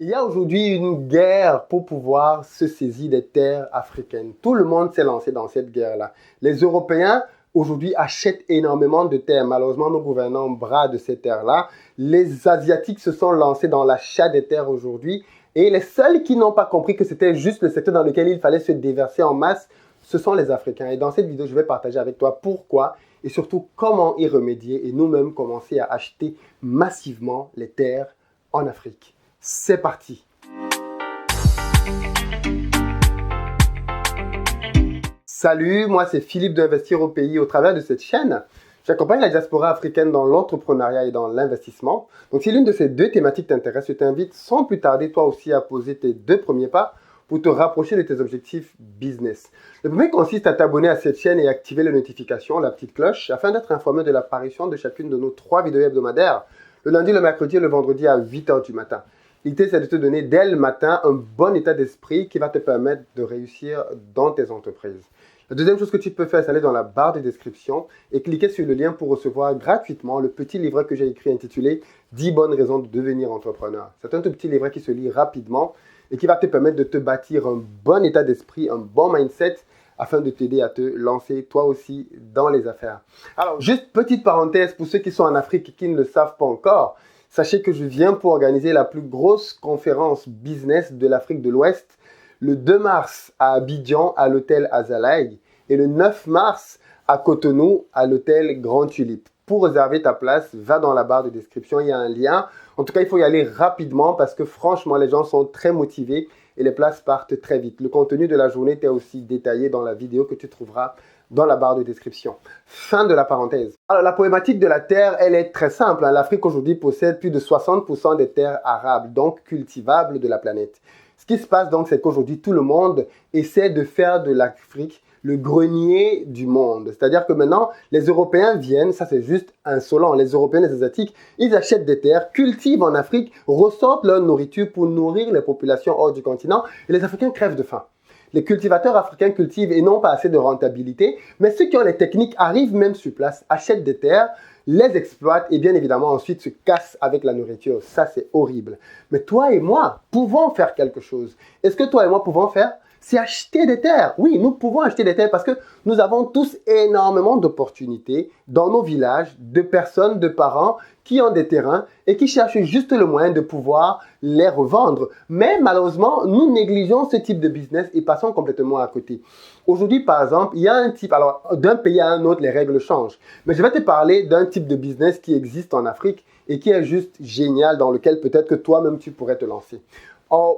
Il y a aujourd'hui une guerre pour pouvoir se saisir des terres africaines. Tout le monde s'est lancé dans cette guerre-là. Les Européens, aujourd'hui, achètent énormément de terres. Malheureusement, nos gouvernants bradent ces terres-là. Les Asiatiques se sont lancés dans l'achat des terres aujourd'hui. Et les seuls qui n'ont pas compris que c'était juste le secteur dans lequel il fallait se déverser en masse, ce sont les Africains. Et dans cette vidéo, je vais partager avec toi pourquoi et surtout comment y remédier et nous-mêmes commencer à acheter massivement les terres en Afrique. C'est parti! Salut, moi c'est Philippe d'Investir au pays. Au travers de cette chaîne, j'accompagne la diaspora africaine dans l'entrepreneuriat et dans l'investissement. Donc si l'une de ces deux thématiques t'intéresse, je t'invite sans plus tarder toi aussi à poser tes deux premiers pas pour te rapprocher de tes objectifs business. Le premier consiste à t'abonner à cette chaîne et activer les notifications, la petite cloche, afin d'être informé de l'apparition de chacune de nos 3 vidéos hebdomadaires, le lundi, le mercredi et le vendredi à 8 h du matin. L'idée, c'est de te donner dès le matin un bon état d'esprit qui va te permettre de réussir dans tes entreprises. La deuxième chose que tu peux faire, c'est aller dans la barre de description et cliquer sur le lien pour recevoir gratuitement le petit livret que j'ai écrit intitulé « 10 bonnes raisons de devenir entrepreneur ». C'est un tout petit livret qui se lit rapidement et qui va te permettre de te bâtir un bon état d'esprit, un bon mindset afin de t'aider à te lancer toi aussi dans les affaires. Alors, juste petite parenthèse pour ceux qui sont en Afrique et qui ne le savent pas encore. Sachez que je viens pour organiser la plus grosse conférence business de l'Afrique de l'Ouest le 2 mars à Abidjan à l'hôtel Azalaï et le 9 mars à Cotonou à l'hôtel Grand Tulipe. Pour réserver ta place, va dans la barre de description, il y a un lien. En tout cas, il faut y aller rapidement parce que franchement, les gens sont très motivés et les places partent très vite. Le contenu de la journée est aussi détaillé dans la vidéo que tu trouveras dans la barre de description. Fin de la parenthèse. Alors, la problématique de la terre, elle est très simple. L'Afrique aujourd'hui possède plus de 60% des terres arables, donc cultivables de la planète. Ce qui se passe donc, c'est qu'aujourd'hui, tout le monde essaie de faire de l'Afrique le grenier du monde. C'est-à-dire que maintenant, les Européens viennent, ça c'est juste insolent, les Européens, les Asiatiques, ils achètent des terres, cultivent en Afrique, ressortent leur nourriture pour nourrir les populations hors du continent et les Africains crèvent de faim. Les cultivateurs africains cultivent et n'ont pas assez de rentabilité, mais ceux qui ont les techniques arrivent même sur place, achètent des terres, les exploitent et bien évidemment ensuite se cassent avec la nourriture. Ça, c'est horrible. Mais toi et moi pouvons faire quelque chose. Est-ce que toi et moi pouvons faire? C'est acheter des terres. Oui, nous pouvons acheter des terres parce que nous avons tous énormément d'opportunités dans nos villages, de personnes, de parents qui ont des terrains et qui cherchent juste le moyen de pouvoir les revendre. Mais malheureusement, nous négligeons ce type de business et passons complètement à côté. Aujourd'hui, par exemple, il y a un type, alors d'un pays à un autre, les règles changent. Mais je vais te parler d'un type de business qui existe en Afrique et qui est juste génial, dans lequel peut-être que toi-même tu pourrais te lancer.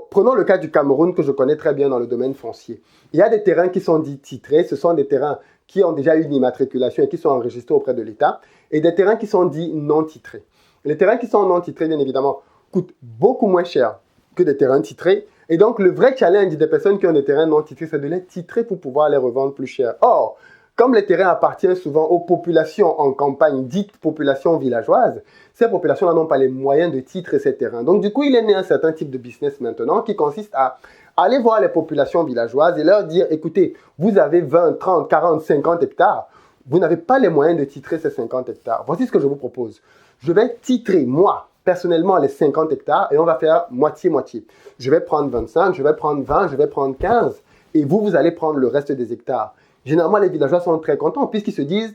Prenons le cas du Cameroun que je connais très bien dans le domaine foncier. Il y a des terrains qui sont dits titrés, ce sont des terrains qui ont déjà une immatriculation et qui sont enregistrés auprès de l'État, et des terrains qui sont dits non titrés. Les terrains qui sont non titrés, bien évidemment, coûtent beaucoup moins cher que des terrains titrés, et donc le vrai challenge des personnes qui ont des terrains non titrés, c'est de les titrer pour pouvoir les revendre plus cher. Or, comme les terrains appartiennent souvent aux populations en campagne, dites populations villageoises, ces populations-là n'ont pas les moyens de titrer ces terrains. Donc, du coup, il est né un certain type de business maintenant qui consiste à aller voir les populations villageoises et leur dire, écoutez, vous avez 20, 30, 40, 50 hectares, vous n'avez pas les moyens de titrer ces 50 hectares. Voici ce que je vous propose. Je vais titrer, moi, personnellement, les 50 hectares et on va faire moitié-moitié. Je vais prendre 25, je vais prendre 20, je vais prendre 15 et vous allez prendre le reste des hectares. Généralement, les villageois sont très contents puisqu'ils se disent,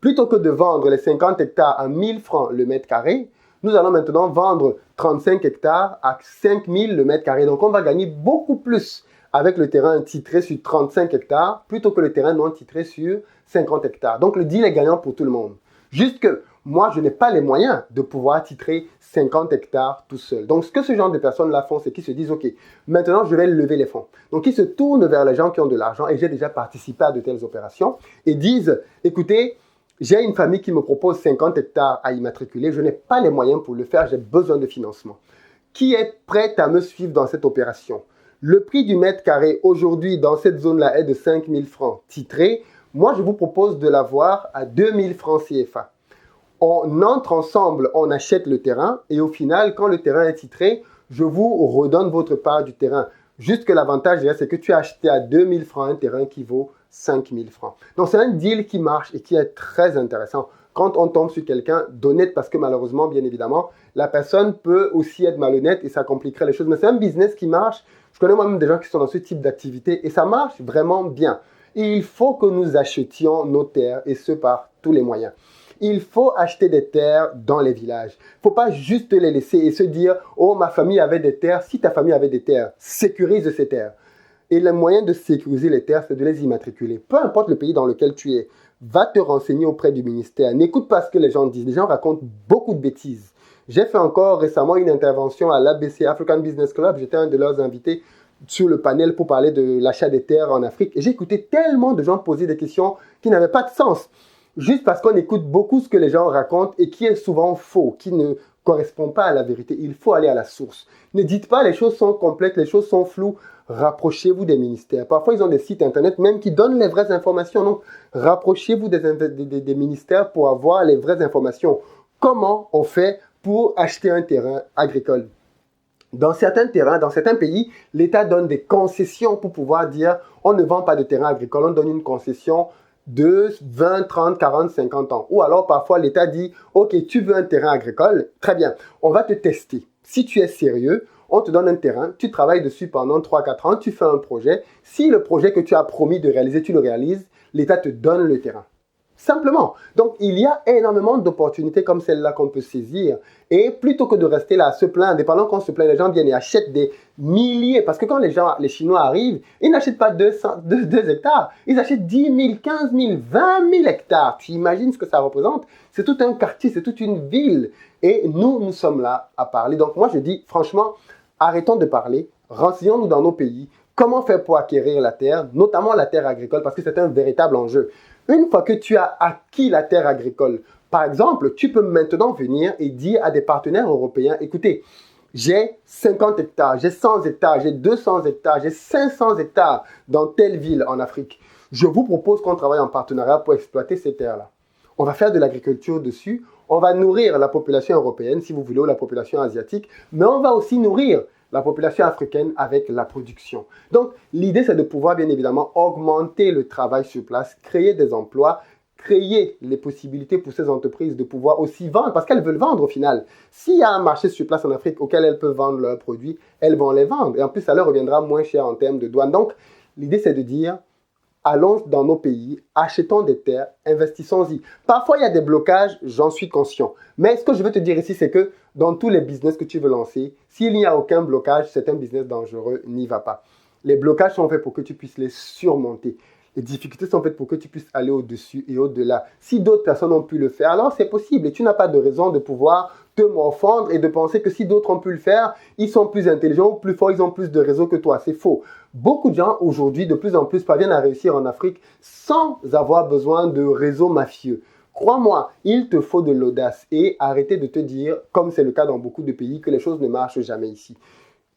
plutôt que de vendre les 50 hectares à 1000 francs le mètre carré, nous allons maintenant vendre 35 hectares à 5000 le mètre carré. Donc, on va gagner beaucoup plus avec le terrain titré sur 35 hectares plutôt que le terrain non titré sur 50 hectares. Donc, le deal est gagnant pour tout le monde. Juste que moi, je n'ai pas les moyens de pouvoir titrer 50 hectares tout seul. Donc, ce que ce genre de personnes-là font, c'est qu'ils se disent, OK, maintenant, je vais lever les fonds. Donc, ils se tournent vers les gens qui ont de l'argent et j'ai déjà participé à de telles opérations et disent, écoutez, j'ai une famille qui me propose 50 hectares à immatriculer, je n'ai pas les moyens pour le faire, j'ai besoin de financement. Qui est prêt à me suivre dans cette opération? Le prix du mètre carré aujourd'hui dans cette zone-là est de 5000 francs titré. Moi, je vous propose de l'avoir à 2000 francs CFA. On entre ensemble, on achète le terrain et au final, quand le terrain est titré, je vous redonne votre part du terrain. Juste que l'avantage, c'est que tu as acheté à 2000 francs un terrain qui vaut 5000 francs. Donc, c'est un deal qui marche et qui est très intéressant. quand on tombe sur quelqu'un d'honnête, parce que malheureusement, bien évidemment, la personne peut aussi être malhonnête et ça compliquerait les choses. Mais c'est un business qui marche. Je connais moi-même des gens qui sont dans ce type d'activité et ça marche vraiment bien. Et il faut que nous achetions nos terres et ce par tous les moyens. Il faut acheter des terres dans les villages. Il ne faut pas juste les laisser et se dire « Oh, ma famille avait des terres. » Si ta famille avait des terres, sécurise ces terres. Et le moyen de sécuriser les terres, c'est de les immatriculer. Peu importe le pays dans lequel tu es, va te renseigner auprès du ministère. N'écoute pas ce que les gens disent. Les gens racontent beaucoup de bêtises. J'ai fait encore récemment une intervention à l'ABC, African Business Club. J'étais un de leurs invités sur le panel pour parler de l'achat des terres en Afrique. Et j'ai écouté tellement de gens poser des questions qui n'avaient pas de sens. Juste parce qu'on écoute beaucoup ce que les gens racontent et qui est souvent faux, qui ne correspond pas à la vérité. Il faut aller à la source. Ne dites pas les choses sont complètes, les choses sont floues. Rapprochez-vous des ministères. Parfois, ils ont des sites internet même qui donnent les vraies informations. Donc, rapprochez-vous des ministères pour avoir les vraies informations. Comment on fait pour acheter un terrain agricole? Dans certains terrains, dans certains pays, l'État donne des concessions pour pouvoir dire on ne vend pas de terrain agricole, on donne une concession de 20, 30, 40, 50 ans. Ou alors parfois l'État dit ok, tu veux un terrain agricole, très bien, on va te tester. Si tu es sérieux, on te donne un terrain, tu travailles dessus pendant 3, 4 ans, tu fais un projet. Si le projet que tu as promis de réaliser, tu le réalises, l'État te donne le terrain. Simplement. Donc, il y a énormément d'opportunités comme celle-là qu'on peut saisir. Et plutôt que de rester là à se plaindre, et pendant qu'on se plaint, les gens viennent et achètent des milliers. Parce que quand les Chinois arrivent, ils n'achètent pas 2 hectares. Ils achètent 10 000, 15 000, 20 000 hectares. Tu imagines ce que ça représente? C'est tout un quartier, c'est toute une ville. Et nous sommes là à parler. Donc, moi, je dis, franchement, arrêtons de parler. Renseignons-nous dans nos pays. Comment faire pour acquérir la terre, notamment la terre agricole, parce que c'est un véritable enjeu. Une fois que tu as acquis la terre agricole, par exemple, tu peux maintenant venir et dire à des partenaires européens, écoutez, j'ai 50 hectares, j'ai 100 hectares, j'ai 200 hectares, j'ai 500 hectares dans telle ville en Afrique. Je vous propose qu'on travaille en partenariat pour exploiter ces terres-là. On va faire de l'agriculture dessus, on va nourrir la population européenne, si vous voulez, ou la population asiatique, mais on va aussi nourrir la population africaine avec la production. Donc, l'idée, c'est de pouvoir, bien évidemment, augmenter le travail sur place, créer des emplois, créer les possibilités pour ces entreprises de pouvoir aussi vendre, parce qu'elles veulent vendre au final. S'il y a un marché sur place en Afrique auquel elles peuvent vendre leurs produits, elles vont les vendre. Et en plus, ça leur reviendra moins cher en termes de douane. Donc, l'idée, c'est de dire, allons dans nos pays, achetons des terres, investissons-y. Parfois, il y a des blocages, j'en suis conscient. Mais ce que je veux te dire ici, c'est que dans tous les business que tu veux lancer, s'il n'y a aucun blocage, c'est un business dangereux, n'y va pas. Les blocages sont faits pour que tu puisses les surmonter. Les difficultés sont faites pour que tu puisses aller au-dessus et au-delà. Si d'autres personnes ont pu le faire, alors c'est possible. Et tu n'as pas de raison de pouvoir te morfondre et de penser que si d'autres ont pu le faire, ils sont plus intelligents, plus forts, ils ont plus de réseaux que toi. C'est faux. Beaucoup de gens aujourd'hui, de plus en plus, parviennent à réussir en Afrique sans avoir besoin de réseaux mafieux. Crois-moi, il te faut de l'audace et arrêter de te dire, comme c'est le cas dans beaucoup de pays, que les choses ne marchent jamais ici.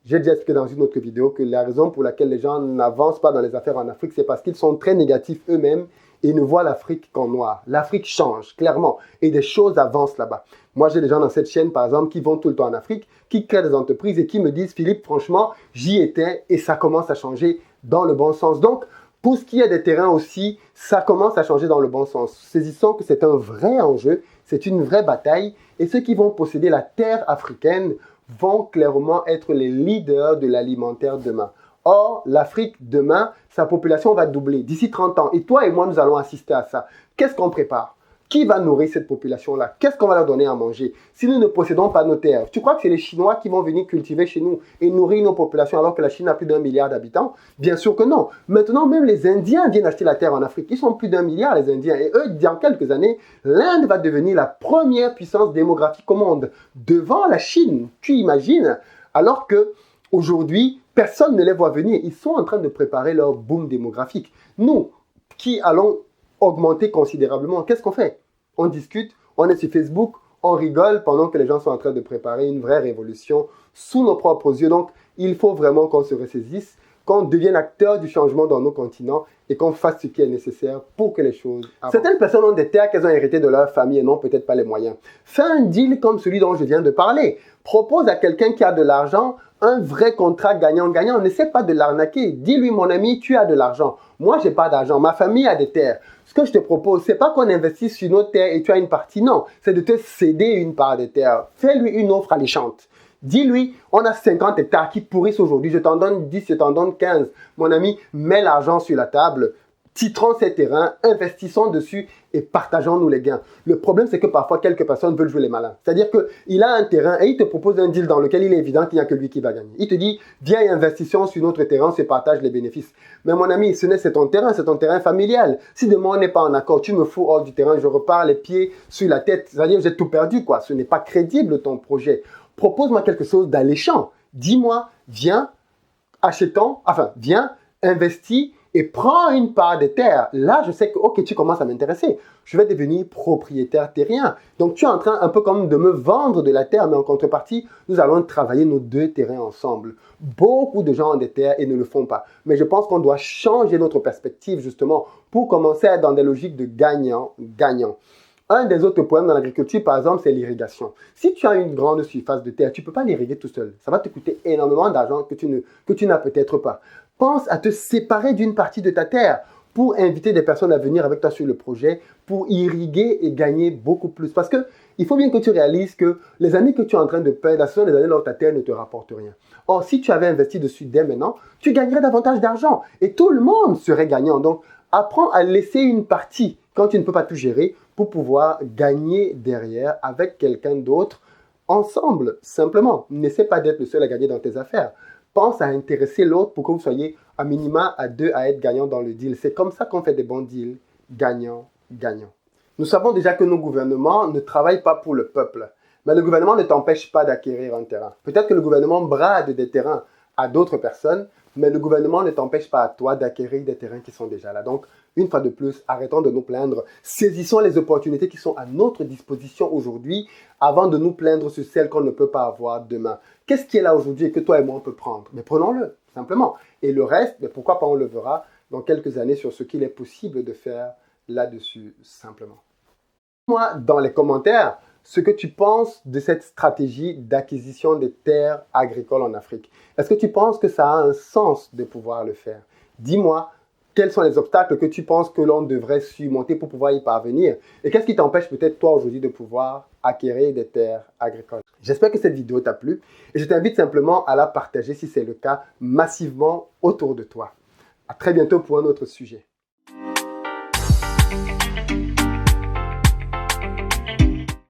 J'ai déjà expliqué dans une autre vidéo que la raison pour laquelle les gens n'avancent pas dans les affaires en Afrique, c'est parce qu'ils sont très négatifs eux-mêmes et ne voient l'Afrique qu'en noir. L'Afrique change, clairement, et des choses avancent là-bas. Moi, j'ai des gens dans cette chaîne, par exemple, qui vont tout le temps en Afrique, qui créent des entreprises et qui me disent, Philippe, franchement, j'y étais et ça commence à changer dans le bon sens. Donc, pour ce qui est des terrains aussi, ça commence à changer dans le bon sens. Saisissons que c'est un vrai enjeu, c'est une vraie bataille et ceux qui vont posséder la terre africaine vont clairement être les leaders de l'alimentaire demain. Or, l'Afrique demain, sa population va doubler d'ici 30 ans. Et toi et moi, nous allons assister à ça. Qu'est-ce qu'on prépare? Qui va nourrir cette population-là? Qu'est-ce qu'on va leur donner à manger? Si nous ne possédons pas nos terres, tu crois que c'est les Chinois qui vont venir cultiver chez nous et nourrir nos populations alors que la Chine a plus d'1 milliard d'habitants? Bien sûr que non. Maintenant, même les Indiens viennent acheter la terre en Afrique. Ils sont plus d'1 milliard, les Indiens. Et eux, dans quelques années, l'Inde va devenir la première puissance démographique au monde, devant la Chine. Tu imagines? Alors que aujourd'hui, personne ne les voit venir. Ils sont en train de préparer leur boom démographique. Nous, qui allons augmenter considérablement, qu'est-ce qu'on fait? On discute, on est sur Facebook, on rigole pendant que les gens sont en train de préparer une vraie révolution sous nos propres yeux. Donc, il faut vraiment qu'on se ressaisisse, qu'on devienne acteur du changement dans nos continents et qu'on fasse ce qui est nécessaire pour que les choses avancent. Certaines personnes ont des terres qu'elles ont héritées de leur famille et n'ont peut-être pas les moyens. Fais un deal comme celui dont je viens de parler. Propose à quelqu'un qui a de l'argent un vrai contrat gagnant-gagnant. N'essaie pas de l'arnaquer. Dis-lui, mon ami, tu as de l'argent. Moi, j'ai pas d'argent. Ma famille a des terres. Ce que je te propose, c'est pas qu'on investisse sur nos terres et tu as une partie. Non, c'est de te céder une part des terres. Fais-lui une offre alléchante. Dis-lui, on a 50 hectares qui pourrissent aujourd'hui. Je t'en donne 10, je t'en donne 15. Mon ami, mets l'argent sur la table. Titrons ces terrains, investissons dessus et partageons-nous les gains. Le problème, c'est que parfois, quelques personnes veulent jouer les malins. C'est-à-dire qu'il a un terrain et il te propose un deal dans lequel il est évident qu'il n'y a que lui qui va gagner. Il te dit, viens et investissons sur notre terrain, on se partage les bénéfices. Mais mon ami, c'est ton terrain familial. Si demain on n'est pas en accord, tu me fous hors du terrain, je repars les pieds sur la tête. C'est-à-dire, j'ai tout perdu, quoi. Ce n'est pas crédible, ton projet. Propose-moi quelque chose d'alléchant. Dis-moi, viens, viens, investis et prends une part des terres. Là, je sais que, ok, tu commences à m'intéresser. Je vais devenir propriétaire terrien. Donc, tu es en train un peu comme de me vendre de la terre, mais en contrepartie, nous allons travailler nos deux terrains ensemble. Beaucoup de gens ont des terres et ne le font pas. Mais je pense qu'on doit changer notre perspective, justement, pour commencer à être dans des logiques de gagnant-gagnant. Un des autres problèmes dans l'agriculture, par exemple, c'est l'irrigation. Si tu as une grande surface de terre, tu ne peux pas l'irriguer tout seul. Ça va te coûter énormément d'argent que tu n'as peut-être pas. Pense à te séparer d'une partie de ta terre pour inviter des personnes à venir avec toi sur le projet, pour irriguer et gagner beaucoup plus. Parce qu'il faut bien que tu réalises que les années que tu es en train de perdre, ce sont des années où ta terre ne te rapporte rien. Or, si tu avais investi dessus dès maintenant, tu gagnerais davantage d'argent et tout le monde serait gagnant. Donc, apprends à laisser une partie quand tu ne peux pas tout gérer pour pouvoir gagner derrière avec quelqu'un d'autre ensemble, simplement. N'essaie pas d'être le seul à gagner dans tes affaires. Pense à intéresser l'autre pour que vous soyez à minima à deux à être gagnants dans le deal. C'est comme ça qu'on fait des bons deals, gagnant-gagnant. Nous savons déjà que nos gouvernements ne travaillent pas pour le peuple, mais le gouvernement ne t'empêche pas d'acquérir un terrain. Peut-être que le gouvernement brade des terrains à d'autres personnes, mais le gouvernement ne t'empêche pas à toi d'acquérir des terrains qui sont déjà là. Donc, une fois de plus, arrêtons de nous plaindre. Saisissons les opportunités qui sont à notre disposition aujourd'hui avant de nous plaindre sur celles qu'on ne peut pas avoir demain. Qu'est-ce qui est là aujourd'hui et que toi et moi on peut prendre? Mais prenons-le, simplement. Et le reste, mais pourquoi pas on le verra dans quelques années sur ce qu'il est possible de faire là-dessus, simplement. Dis-moi dans les commentaires ce que tu penses de cette stratégie d'acquisition des terres agricoles en Afrique. Est-ce que tu penses que ça a un sens de pouvoir le faire? Dis-moi quels sont les obstacles que tu penses que l'on devrait surmonter pour pouvoir y parvenir et qu'est-ce qui t'empêche peut-être toi aujourd'hui de pouvoir acquérir des terres agricoles. J'espère que cette vidéo t'a plu et je t'invite simplement à la partager si c'est le cas massivement autour de toi. À très bientôt pour un autre sujet.